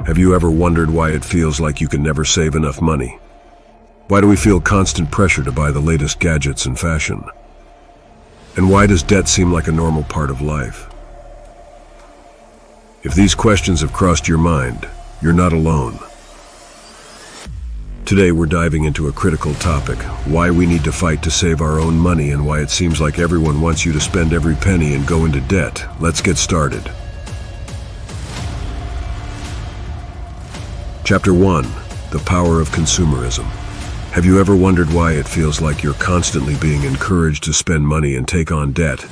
Have you ever wondered why it feels like you can never save enough money? Why do we feel constant pressure to buy the latest gadgets and fashion? And why does debt seem like a normal part of life? If these questions have crossed your mind, you're not alone. Today we're diving into a critical topic, why we need to fight to save our own money and why it seems like everyone wants you to spend every penny and go into debt. Let's get started. Chapter 1. The Power of Consumerism. Have you ever wondered why it feels like you're constantly being encouraged to spend money and take on debt?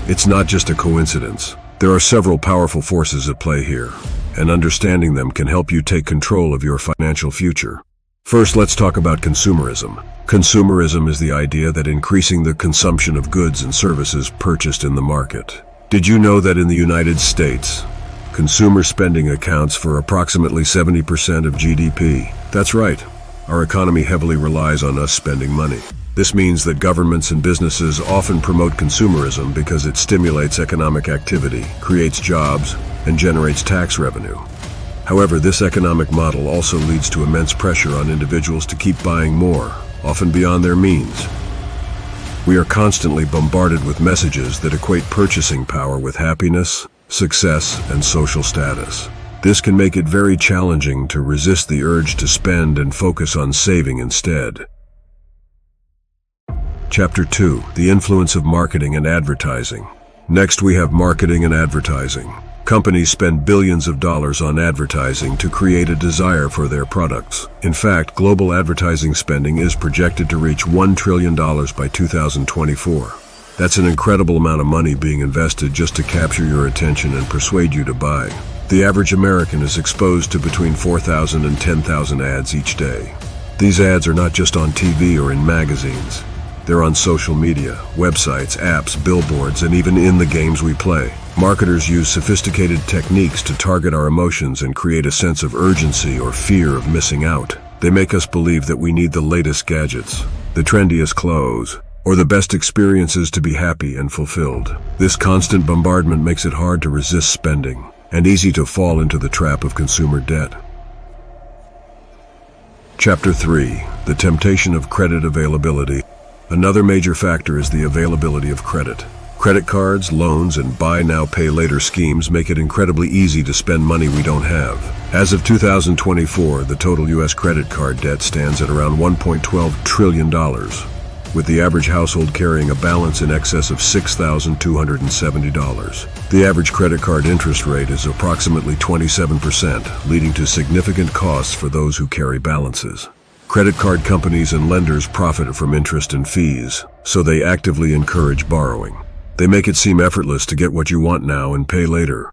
It's not just a coincidence. There are several powerful forces at play here, and understanding them can help you take control of your financial future. First, let's talk about consumerism. Consumerism is the idea that increasing the consumption of goods and services purchased in the market. Did you know that in the United States, consumer spending accounts for approximately 70% of GDP? That's right. Our economy heavily relies on us spending money. This means that governments and businesses often promote consumerism because it stimulates economic activity, creates jobs, and generates tax revenue. However, this economic model also leads to immense pressure on individuals to keep buying more, often beyond their means. We are constantly bombarded with messages that equate purchasing power with happiness, success, and social status. This can make it very challenging to resist the urge to spend and focus on saving instead. Chapter 2. The Influence of Marketing and Advertising. Next, we have marketing and advertising. Companies spend billions of dollars on advertising to create a desire for their products. In fact, global advertising spending is projected to reach $1 trillion by 2024. That's an incredible amount of money being invested just to capture your attention and persuade you to buy. The average American is exposed to between 4,000 and 10,000 ads each day. These ads are not just on TV or in magazines. They're on social media, websites, apps, billboards, and even in the games we play. Marketers use sophisticated techniques to target our emotions and create a sense of urgency or fear of missing out. They make us believe that we need the latest gadgets, the trendiest clothes, or the best experiences to be happy and fulfilled. This constant bombardment makes it hard to resist spending, and easy to fall into the trap of consumer debt. Chapter 3. The Temptation of Credit Availability. Another major factor is the availability of credit. Credit cards, loans, and buy now pay later schemes make it incredibly easy to spend money we don't have. As of 2024, the total U.S. credit card debt stands at around $1.12 trillion, with the average household carrying a balance in excess of $6,270. The average credit card interest rate is approximately 27%, leading to significant costs for those who carry balances. Credit card companies and lenders profit from interest and fees, so they actively encourage borrowing. They make it seem effortless to get what you want now and pay later,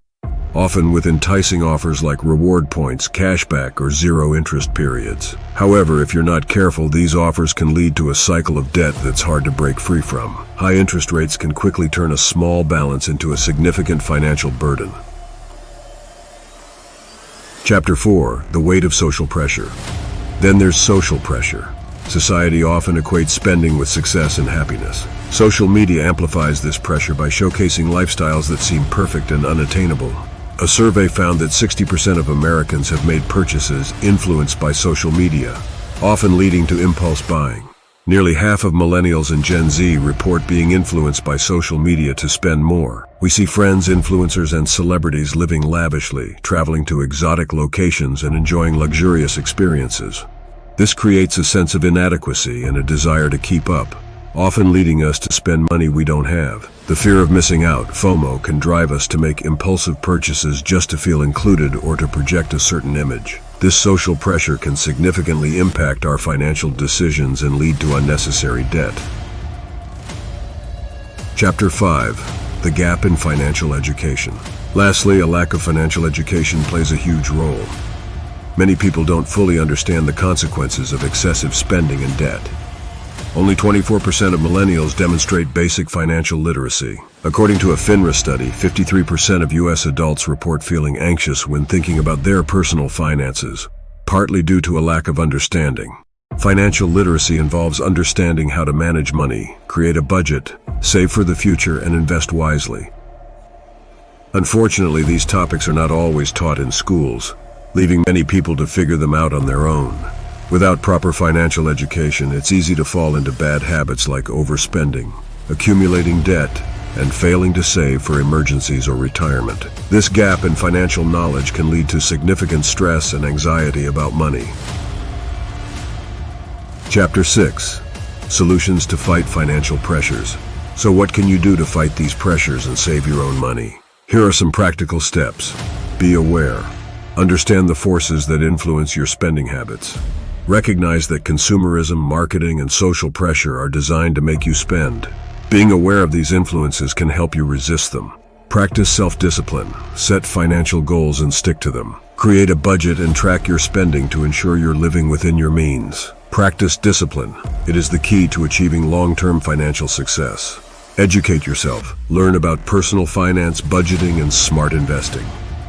often with enticing offers like reward points, cashback, or zero interest periods. However, if you're not careful, these offers can lead to a cycle of debt that's hard to break free from. High interest rates can quickly turn a small balance into a significant financial burden. Chapter 4. The Weight of Social Pressure. Then there's social pressure. Society often equates spending with success and happiness. Social media amplifies this pressure by showcasing lifestyles that seem perfect and unattainable. A survey found that 60% of Americans have made purchases influenced by social media, often leading to impulse buying. Nearly half of millennials and Gen Z report being influenced by social media to spend more. We see friends, influencers, and celebrities living lavishly, traveling to exotic locations and enjoying luxurious experiences. This creates a sense of inadequacy and a desire to keep up, often leading us to spend money we don't have. The fear of missing out, FOMO, can drive us to make impulsive purchases just to feel included or to project a certain image. This social pressure can significantly impact our financial decisions and lead to unnecessary debt. Chapter 5. The Gap in Financial Education. Lastly, a lack of financial education plays a huge role. Many people don't fully understand the consequences of excessive spending and debt. Only 24% of millennials demonstrate basic financial literacy. According to a FINRA study, 53% of U.S. adults report feeling anxious when thinking about their personal finances, partly due to a lack of understanding. Financial literacy involves understanding how to manage money, create a budget, save for the future, and invest wisely. Unfortunately, these topics are not always taught in schools, leaving many people to figure them out on their own. Without proper financial education, it's easy to fall into bad habits like overspending, accumulating debt, and failing to save for emergencies or retirement. This gap in financial knowledge can lead to significant stress and anxiety about money. Chapter 6. Solutions to fight financial pressures. So what can you do to fight these pressures and save your own money? Here are some practical steps. Be aware. Understand the forces that influence your spending habits. Recognize that consumerism, marketing, and social pressure are designed to make you spend. Being aware of these influences can help you resist them. Practice self-discipline. Set financial goals and stick to them. Create a budget and track your spending to ensure you're living within your means. Practice discipline. It is the key to achieving long-term financial success. Educate yourself. Learn about personal finance, budgeting, and smart investing.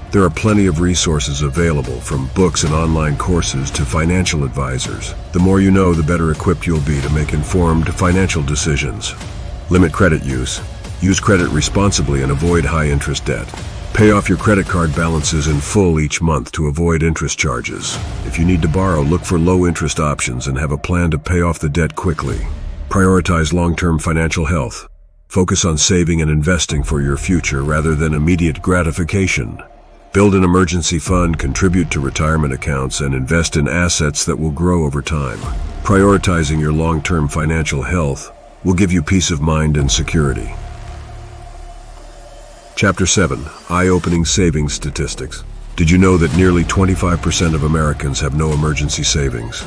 There are plenty of resources available, from books and online courses to financial advisors. The more you know, the better equipped you'll be to make informed financial decisions. Limit credit use. Use credit responsibly and avoid high-interest debt. Pay off your credit card balances in full each month to avoid interest charges. If you need to borrow, look for low-interest options and have a plan to pay off the debt quickly. Prioritize long-term financial health. Focus on saving and investing for your future rather than immediate gratification. Build an emergency fund, contribute to retirement accounts, and invest in assets that will grow over time. Prioritizing your long-term financial health will give you peace of mind and security. Chapter 7. Eye-opening savings statistics. Did you know that nearly 25% of Americans have no emergency savings?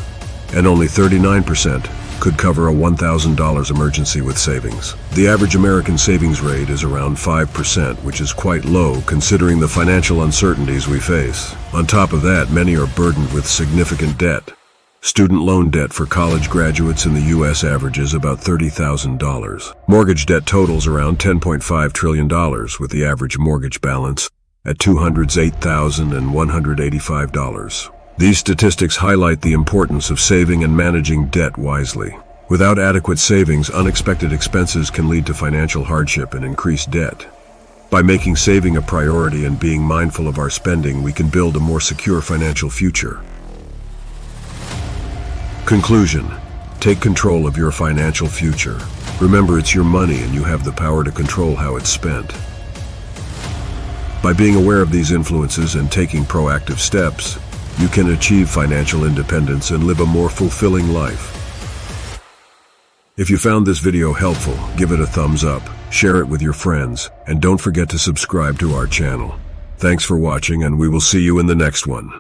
And only 39% could cover a $1,000 emergency with savings. The average American savings rate is around 5%, which is quite low considering the financial uncertainties we face. On top of that, many are burdened with significant debt. Student loan debt for college graduates in the U.S. averages about $30,000. Mortgage debt totals around $10.5 trillion, with the average mortgage balance at $208,185. These statistics highlight the importance of saving and managing debt wisely. Without adequate savings, unexpected expenses can lead to financial hardship and increased debt. By making saving a priority and being mindful of our spending, we can build a more secure financial future. Conclusion. Take control of your financial future. Remember, it's your money and you have the power to control how it's spent. By being aware of these influences and taking proactive steps, you can achieve financial independence and live a more fulfilling life. If you found this video helpful, give it a thumbs up, share it with your friends, and don't forget to subscribe to our channel. Thanks for watching, and we will see you in the next one.